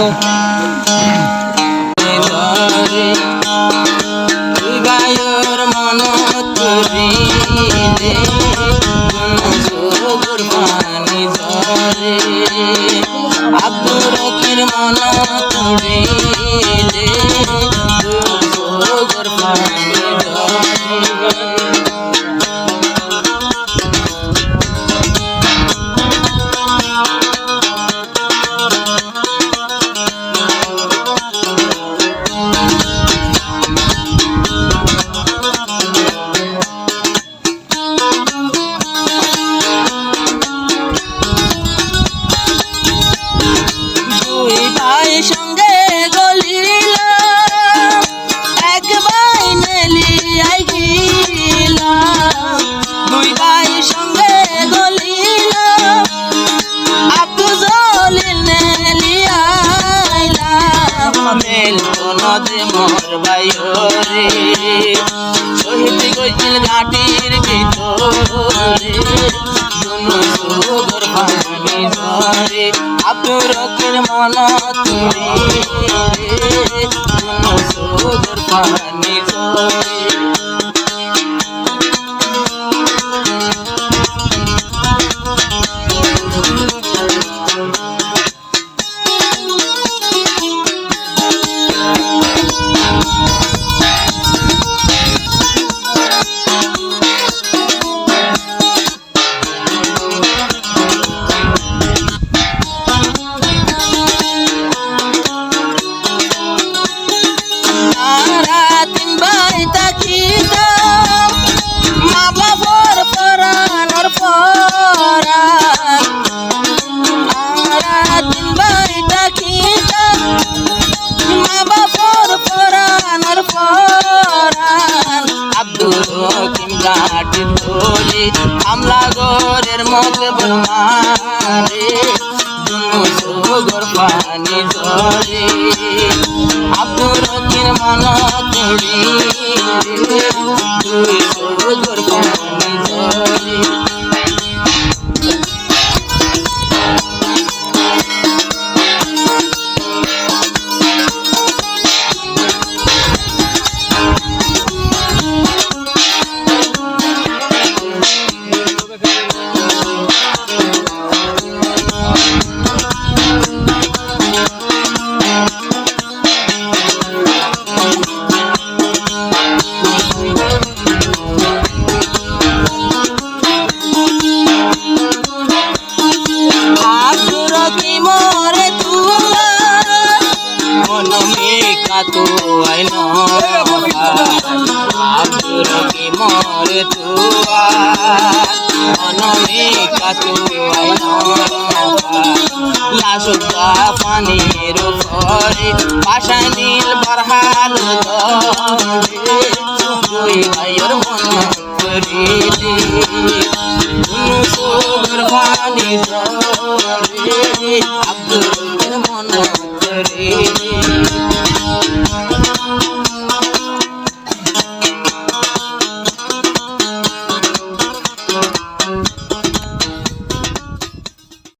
থাকো। গায়র মন তুরিলে যোগর পানি ধরে আব্দুর রকির মন তুরিলে যোগর পানি ধরে সঙ্গে গলিল এক ভাই নেলিয়াই গিল দুই ভাই সঙ্গে গলিল আব্দু জলিল নেলিয়াইলা মেল নদে মোর ভাইরে শহীদ গইছিল ঘাটির ভিতরে যোগর পানি ধরে আব্দুর রকির মন তুরিলে যোগর পানি ধরে ঘাটি ধরে আমলা গরের মত বলমারে যোগর পানি ধরে আব্দুর রকির মন তুরিলে যোগর পানি ধরে তো আইন আব্দুর রকি মরে তুয়া মনমে কাতু আইন লাশুদা পানির উপরে পাশায় নীল বরহাল ধরে দুই ভাইয়ের মন তুরিলে